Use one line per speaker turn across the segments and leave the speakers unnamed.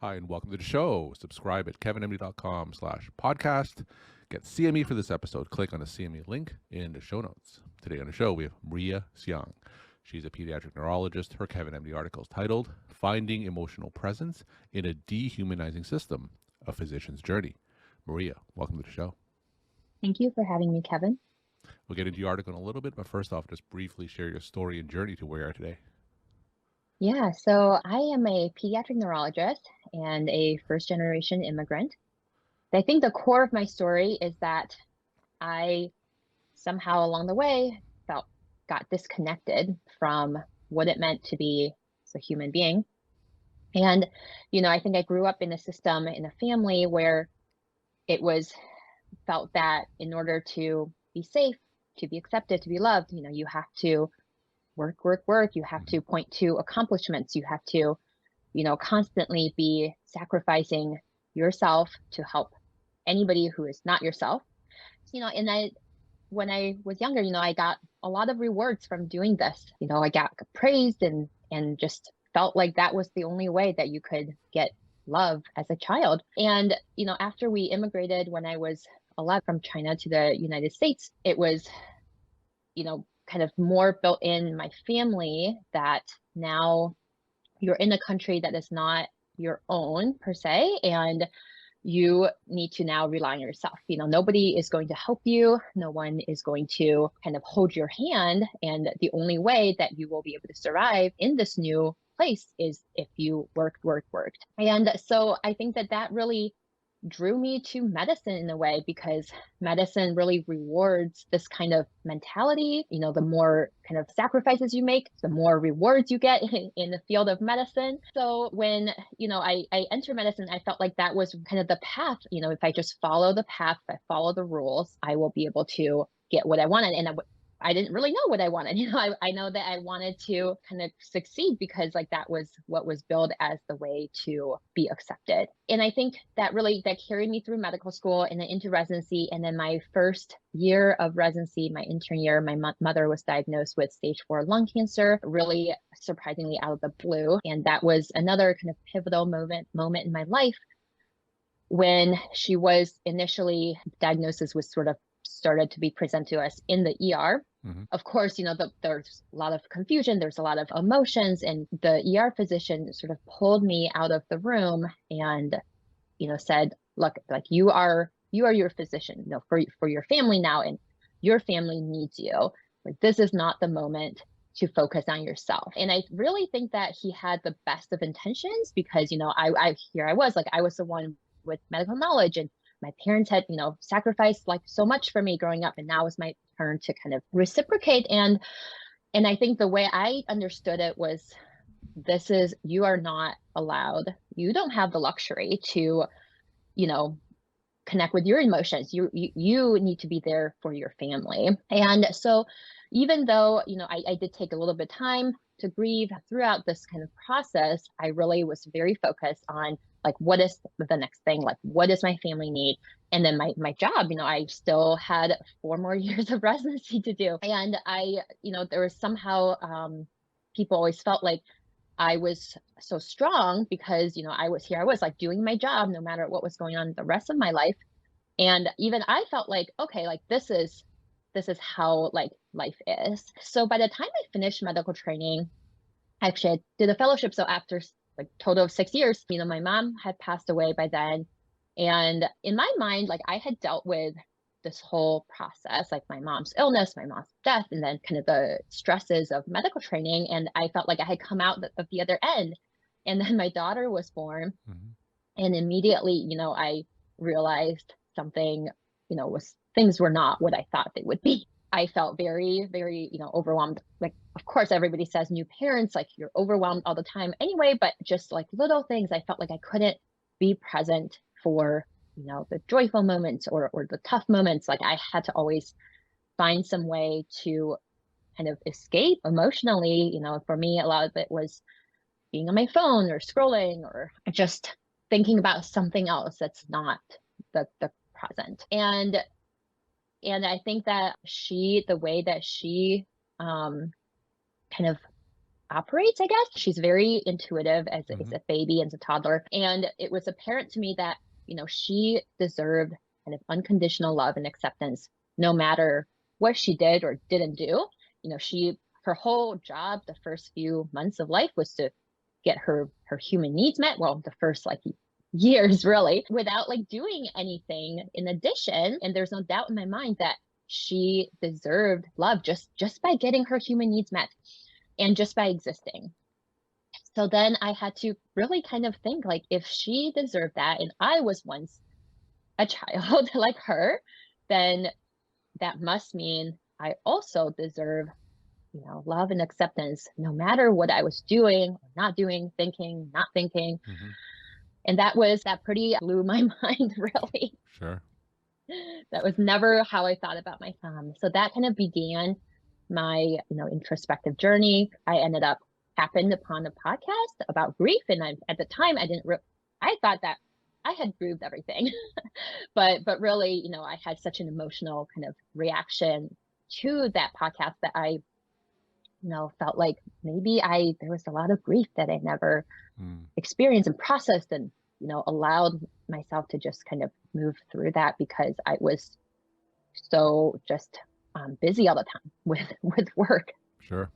Hi, and welcome to the show. Subscribe at kevinmd.com/podcast. Get CME for this episode. Click on the CME link in the show notes. Today on the show, we have Maria Xiang. She's a pediatric neurologist. Her Kevin MD article is titled Finding Emotional Presence in a Dehumanizing System, A Physician's Journey. Maria, welcome to the show.
Thank you for having me, Kevin.
We'll get into your article in a little bit, but first off, just briefly share your story and journey to where you are today.
Yeah, so I am a pediatric neurologist and a first-generation immigrant. I think the core of my story is that I somehow along the way got disconnected from what it meant to be a human being. And, I think I grew up in a system, in a family where it was felt that in order to be safe, to be accepted, to be loved, you have to work, work, work. You have to point to accomplishments. You have to, constantly be sacrificing yourself to help anybody who is not yourself. And when I was younger, I got a lot of rewards from doing this. I got praised and just felt like that was the only way that you could get love as a child. And, after we immigrated when I was 11 from China to the United States, it was, kind of more built in my family that now you're in a country that is not your own per se, and you need to now rely on yourself. Nobody is going to help you. No one is going to kind of hold your hand. And the only way that you will be able to survive in this new place is if you worked. And so I think that really drew me to medicine in a way, because medicine really rewards this kind of mentality. The more kind of sacrifices you make, the more rewards you get in the field of medicine. So when, I entered medicine, I felt like that was kind of the path. If I just follow the path, if I follow the rules, I will be able to get what I wanted. And I didn't really know what I wanted. I know that I wanted to kind of succeed because like that was what was billed as the way to be accepted. And I think that carried me through medical school and then into residency. And then my first year of residency, my intern year, my mother was diagnosed with stage 4 lung cancer, really surprisingly out of the blue. And that was another kind of pivotal moment in my life. When she was initially diagnosed, was sort of started to be presented to us in the ER. Of course, there's a lot of confusion, there's a lot of emotions, and the ER physician sort of pulled me out of the room and, said, look, like you are your physician, for your family now, and your family needs you. Like, this is not the moment to focus on yourself. And I really think that he had the best of intentions, because, I was the one with medical knowledge, and my parents had, sacrificed like so much for me growing up, and now it's my turn to kind of reciprocate. And I think the way I understood it was, you are not allowed, you don't have the luxury to, connect with your emotions. You need to be there for your family. And so even though, I did take a little bit of time to grieve throughout this kind of process, I really was very focused on like, what is the next thing? Like, what does my family need? And then my job, I still had 4 more years of residency to do. And there was somehow, people always felt like I was so strong because, I was like doing my job no matter what was going on the rest of my life. And even I felt like, okay, like this is how like life is. So by the time I finished medical training, actually I did a fellowship. So after like total of 6 years, my mom had passed away by then. And in my mind, like I had dealt with this whole process, like my mom's illness, my mom's death, and then kind of the stresses of medical training. And I felt like I had come out of the other end. And then my daughter was born. And immediately, I realized something, things were not what I thought they would be. I felt very, very, overwhelmed. Like, of course, everybody says new parents, like you're overwhelmed all the time anyway, but just like little things, I felt like I couldn't be present for, the joyful moments or the tough moments. Like I had to always find some way to kind of escape emotionally. For me, a lot of it was being on my phone or scrolling or just thinking about something else that's not the present. And I think that the way that she kind of operates, I guess. She's very intuitive as
Hmm.
a baby and as a toddler. And it was apparent to me that, she deserved kind of unconditional love and acceptance, no matter what she did or didn't do. Her whole job the first few months of life was to get her human needs met. Well, the first like years really, without like doing anything in addition. And there's no doubt in my mind that she deserved love just by getting her human needs met and just by existing. So then I had to really kind of think like, if she deserved that and I was once a child like her, then that must mean I also deserve, love and acceptance, no matter what I was doing or not doing, thinking, not thinking.
Hmm.
And that pretty blew my mind, really.
Sure.
That was never how I thought about my son. So that kind of began my, introspective journey. I ended up happened upon a podcast about grief. And at the time I didn't, I thought that I had grieved everything, but really, I had such an emotional kind of reaction to that podcast that I, felt like maybe there was a lot of grief that I never
Mm.
experienced and processed and, allowed myself to just kind of move through that because I was so just busy all the time with work.
Sure.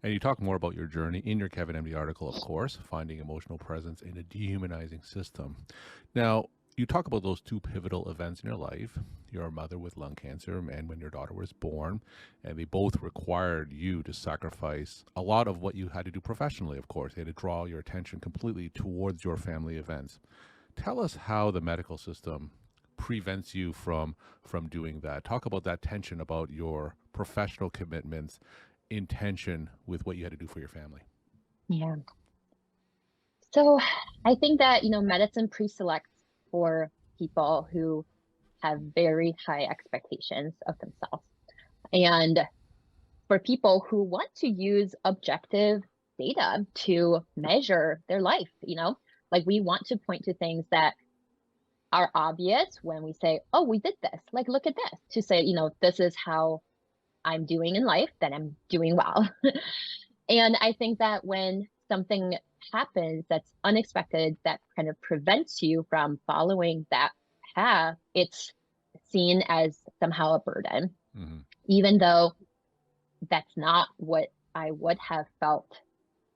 And you talk more about your journey in your Kevin MD article, of course, finding emotional presence in a dehumanizing system. Now, you talk about those two pivotal events in your life, your mother with lung cancer and when your daughter was born, and they both required you to sacrifice a lot of what you had to do professionally, of course. They had to draw your attention completely towards your family events. Tell us how the medical system prevents you from doing that. Talk about that tension about your professional commitments in tension with what you had to do for your family.
Yeah. So I think that, medicine preselects for people who have very high expectations of themselves. And for people who want to use objective data to measure their life, like we want to point to things that are obvious when we say, oh, we did this, like, look at this, to say, this is how I'm doing in life, then I'm doing well. And I think that when something happens that's unexpected, that kind of prevents you from following that path, it's seen as somehow a burden,
Hmm.
even though that's not what I would have felt,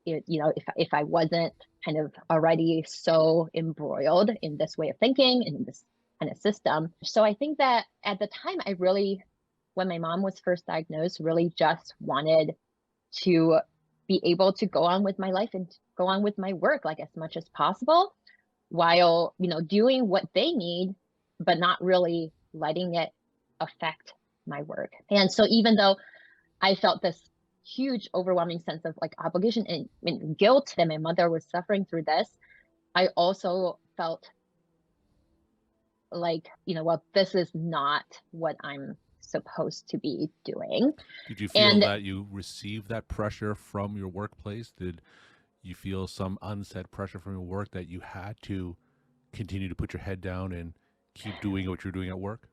if I wasn't kind of already so embroiled in this way of thinking and in this kind of system. So I think that at the time, I really, when my mom was first diagnosed, really just wanted to be able to go on with my life and go on with my work like as much as possible while, doing what they need, but not really letting it affect my work. And so even though I felt this huge overwhelming sense of like obligation and guilt that my mother was suffering through this, I also felt like, well, this is not what I'm supposed to be doing.
Did you feel
And
that you received that pressure from your workplace? Did you feel some unsaid pressure from your work that you had to continue to put your head down and keep doing what you're doing at work?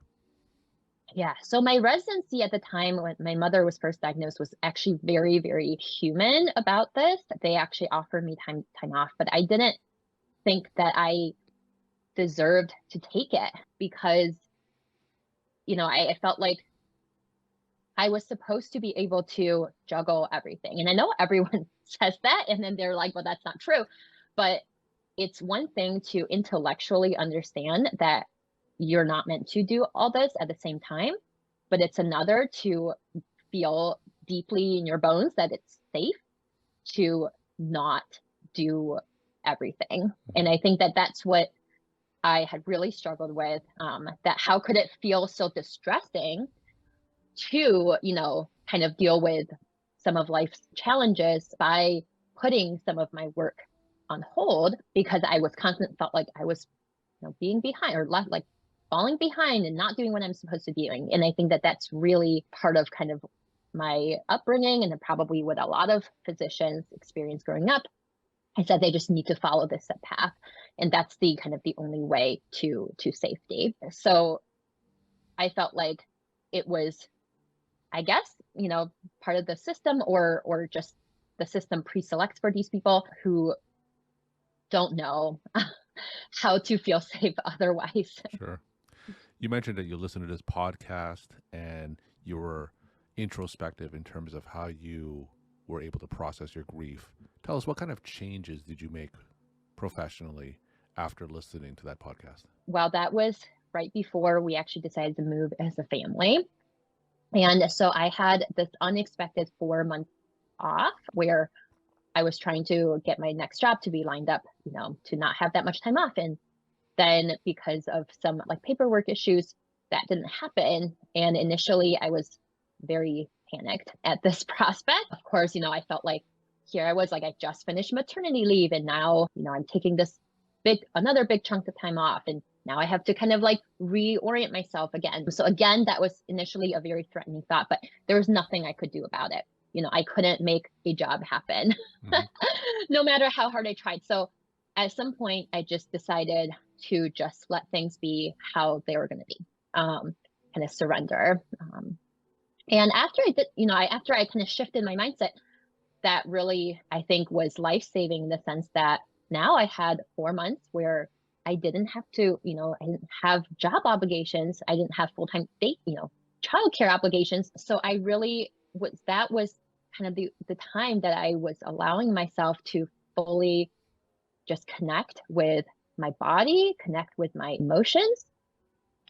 yeah, so my residency at the time when my mother was first diagnosed was actually very, very human about this. They actually offered me time off, but I didn't think that I deserved to take it because, I felt like I was supposed to be able to juggle everything. And I know everyone says that, and then they're like, well, that's not true. But it's one thing to intellectually understand that you're not meant to do all this at the same time, but it's another to feel deeply in your bones that it's safe to not do everything. And I think that that's what I had really struggled with, that how could it feel so distressing to, kind of deal with some of life's challenges by putting some of my work on hold because I was constantly felt like I was, being behind or left, like falling behind and not doing what I'm supposed to be doing. And I think that that's really part of kind of my upbringing and probably what a lot of physicians experience growing up is that they just need to follow this set path. And that's the kind of the only way to safety. So I felt like it was, I guess, part of the system or just the system preselects for these people who don't know how to feel safe otherwise.
Sure. You mentioned that you listened to this podcast and you were introspective in terms of how you were able to process your grief. Tell us, what kind of changes did you make professionally after listening to that podcast?
Well, that was right before we actually decided to move as a family. And so I had this unexpected 4 month off where I was trying to get my next job to be lined up, to not have that much time off. And then because of some like paperwork issues, that didn't happen. And initially I was very panicked at this prospect. Of course, I felt like here I was, like, I just finished maternity leave and now, I'm taking this another big chunk of time off. And now I have to kind of like reorient myself again. So again, that was initially a very threatening thought, but there was nothing I could do about it. I couldn't make a job happen, no matter how hard I tried. So at some point, I just decided to just let things be how they were going to be, kind of surrender. And after I did, after I kind of shifted my mindset, that really, I think, was life-saving in the sense that now I had 4 months where I didn't have to, I didn't have job obligations. I didn't have full-time childcare obligations. So I really that was kind of the time that I was allowing myself to fully just connect with my body, connect with my emotions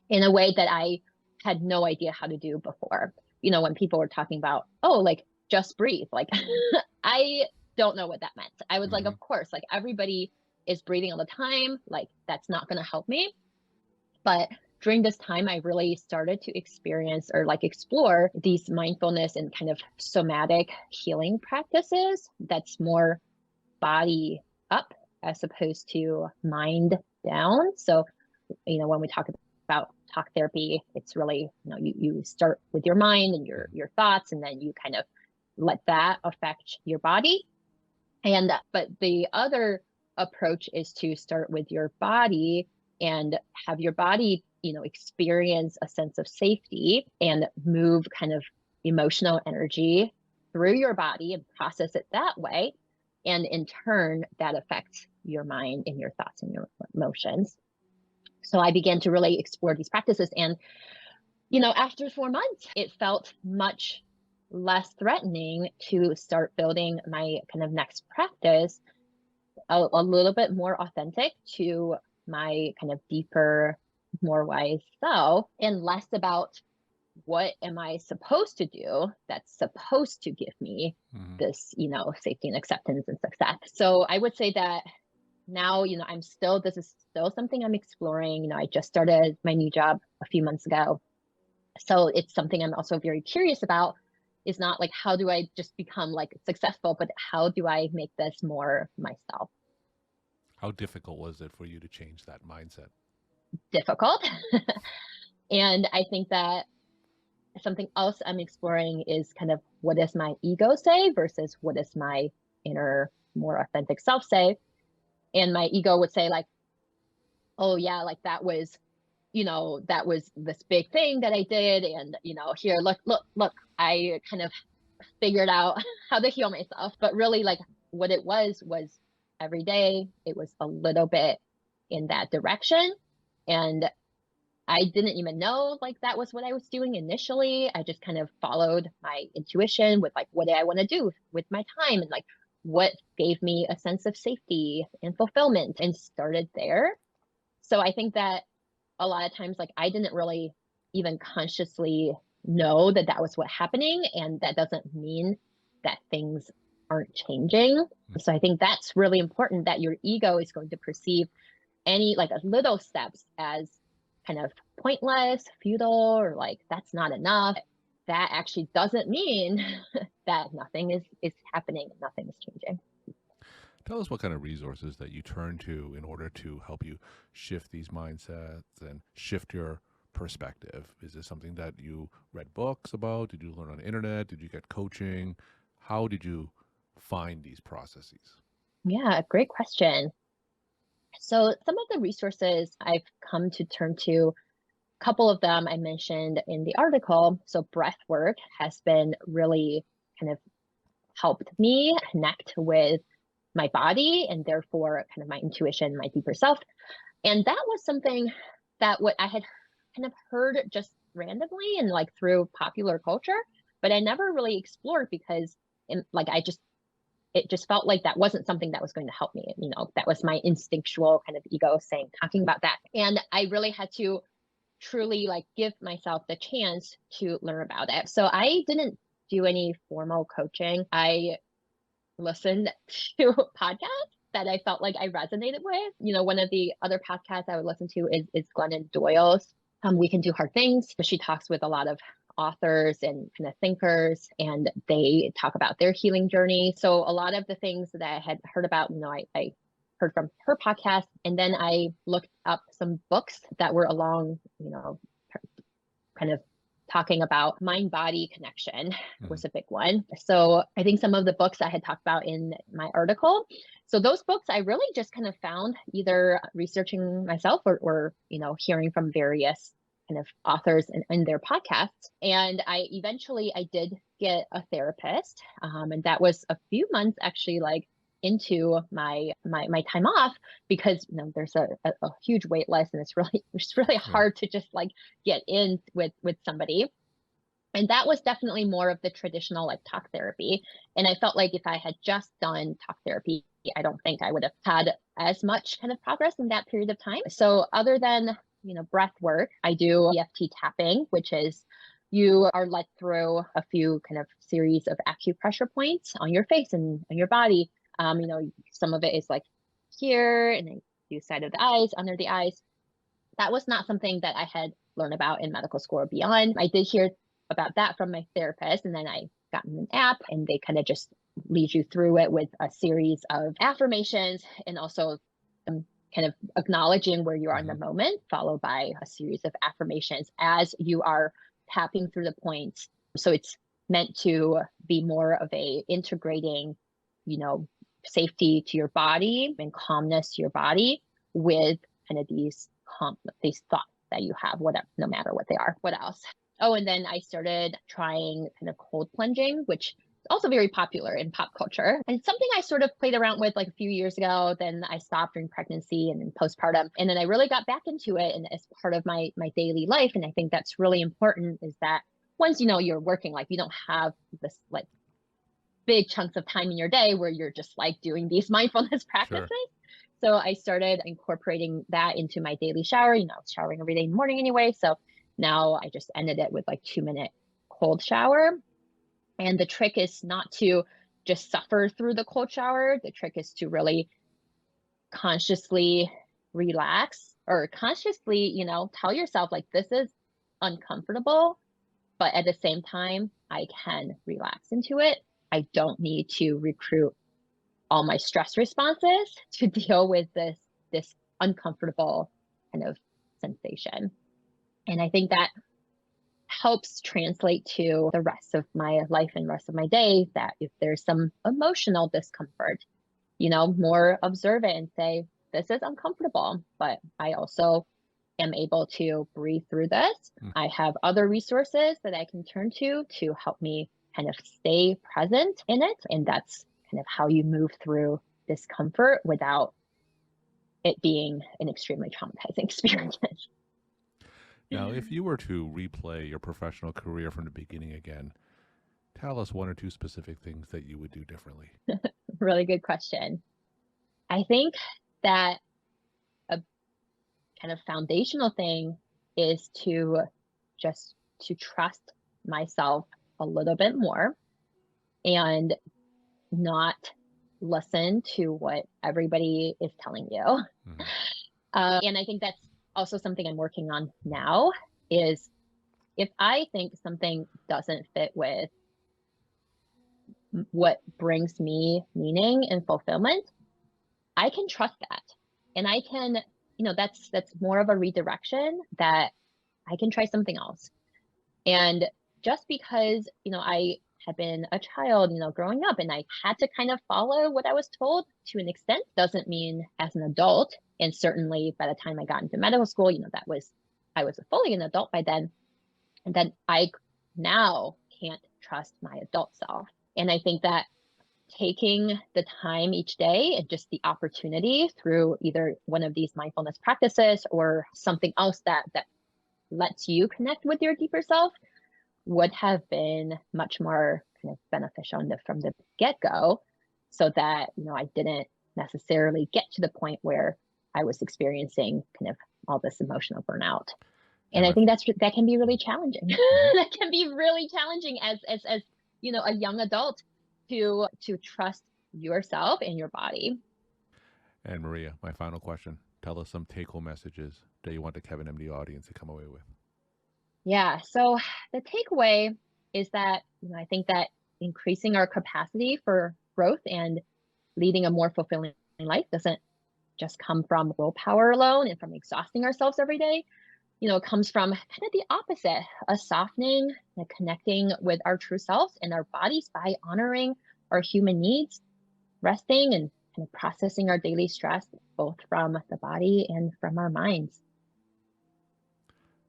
in a way that I had no idea how to do before. When people were talking about, oh, like, just breathe, like, I don't know what that meant. I was like, of course, like, everybody is breathing all the time. Like, that's not going to help me. But during this time, I really started to experience or like explore these mindfulness and kind of somatic healing practices that's more body up as opposed to mind down. So, when we talk about talk therapy, it's really, you start with your mind and your thoughts, and then you kind of let that affect your body. But the other approach is to start with your body and have your body, experience a sense of safety and move kind of emotional energy through your body and process it that way. And in turn, that affects your mind and your thoughts and your emotions. So I began to really explore these practices. And, after 4 months, it felt much less threatening to start building my kind of next practice a little bit more authentic to my kind of deeper, more wise self, and less about what am I supposed to do that's supposed to give me this, safety and acceptance and success. So I would say that now, this is still something I'm exploring. I just started my new job a few months ago. So it's something I'm also very curious about. Is not like, how do I just become like successful, but how do I make this more myself?
How difficult was it for you to change that mindset?
Difficult. And I think that something else I'm exploring is kind of, what does my ego say versus what does my inner, more authentic self say? And my ego would say like, oh yeah, like that was this big thing that I did. And, here, look, I kind of figured out how to heal myself. But really, like, what it was every day, it was a little bit in that direction. And I didn't even know like that was what I was doing initially. I just kind of followed my intuition with like, what do I want to do with my time, and like what gave me a sense of safety and fulfillment, and started there. So I think that a lot of times, like, I didn't really even consciously know that that was what's happening. And that doesn't mean that things aren't changing. So I think that's really important, that your ego is going to perceive any like a little steps as kind of pointless, futile, or like that's not enough. That actually doesn't mean that nothing is happening and nothing is changing.
Tell us what kind of resources that you turn to in order to help you shift these mindsets and shift your perspective. Is this something that you read books about? Did you learn on the internet? Did you get coaching? How did you find these processes?
Yeah, great question. So some of the resources I've come to turn to, a couple of them I mentioned in the article. So Breathwork has been really kind of helped me connect with my body and therefore kind of my intuition, my deeper self. And that was something that what I had kind of heard just randomly and like through popular culture, but I never really explored because it just felt like that wasn't something that was going to help me. That was my instinctual kind of ego talking about that. And I really had to truly like give myself the chance to learn about it. So I didn't do any formal coaching. I listened to podcasts that I felt like I resonated with. One of the other podcasts I would listen to is Glennon Doyle's We Can Do Hard Things. She talks with a lot of authors and kind of thinkers, and they talk about their healing journey. So a lot of the things that I had heard about, I heard from her podcast, and then I looked up some books that were along, kind of talking about mind-body connection was a big one. So I think some of the books I had talked about in my article. So those books I really just kind of found either researching myself or hearing from various kind of authors in their podcasts. And I did get a therapist. And that was a few months actually like into my time off, because there's a huge wait list, and it's really hard to just like get in with somebody. And that was definitely more of the traditional like talk therapy. And I felt like if I had just done talk therapy, I don't think I would have had as much kind of progress in that period of time. So other than breath work, I do EFT tapping, which is you are led through a few kind of series of acupressure points on your face and on your body. Some of it is like here, and then the side of the eyes, under the eyes. That was not something that I had learned about in medical school or beyond. I did hear about that from my therapist, and then I got an app, and they kind of just lead you through it with a series of affirmations and also kind of acknowledging where you are in the moment, followed by a series of affirmations as you are tapping through the points. So it's meant to be more of a integrating, safety to your body and calmness to your body with kind of these thoughts that you have, whatever, no matter what they are. What else? Oh, and then I started trying kind of cold plunging, which is also very popular in pop culture. And it's something I sort of played around with like a few years ago. Then I stopped during pregnancy and then postpartum. And then I really got back into it, and as part of my daily life. And I think that's really important, is that once you're working, like you don't have this like big chunks of time in your day where you're just like doing these mindfulness practices. Sure. So I started incorporating that into my daily shower. Showering every day in the morning anyway. So now I just ended it with like 2-minute cold shower. And the trick is not to just suffer through the cold shower. The trick is to really consciously relax, or consciously, tell yourself like, this is uncomfortable, but at the same time, I can relax into it. I don't need to recruit all my stress responses to deal with this uncomfortable kind of sensation. And I think that helps translate to the rest of my life and rest of my day, that if there's some emotional discomfort, more observe it and say, this is uncomfortable, but I also am able to breathe through this. I have other resources that I can turn to help me kind of stay present in it. And that's kind of how you move through discomfort without it being an extremely traumatizing experience.
Now, if you were to replay your professional career from the beginning again, tell us one or two specific things that you would do differently.
Really good question. I think that a kind of foundational thing is to trust myself a little bit more and not listen to what everybody is telling you. And I think that's also something I'm working on now, is if I think something doesn't fit with what brings me meaning and fulfillment, I can trust that. And I can, that's more of a redirection, that I can try something else. And just because, I had been a child, growing up, and I had to kind of follow what I was told to an extent, doesn't mean as an adult. And certainly by the time I got into medical school, I was fully an adult by then. And then I now can't trust my adult self. And I think that taking the time each day and just the opportunity through either one of these mindfulness practices or something else that lets you connect with your deeper self would have been much more kind of beneficial from the get-go, so that I didn't necessarily get to the point where I was experiencing kind of all this emotional burnout. And I think that can be really challenging. That can be really challenging as a young adult to trust yourself and your body.
And Maria, my final question. Tell us some take-home messages that you want the Kevin MD audience to come away with.
Yeah. So the takeaway is that I think that increasing our capacity for growth and leading a more fulfilling life doesn't just come from willpower alone and from exhausting ourselves every day. It comes from kind of the opposite, a softening and connecting with our true selves and our bodies by honoring our human needs, resting, and kind of processing our daily stress, both from the body and from our minds.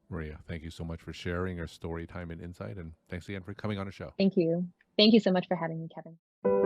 Maria, thank you so much for sharing your story, time, and insight. And thanks again for coming on the show.
Thank you. Thank you so much for having me, Kevin.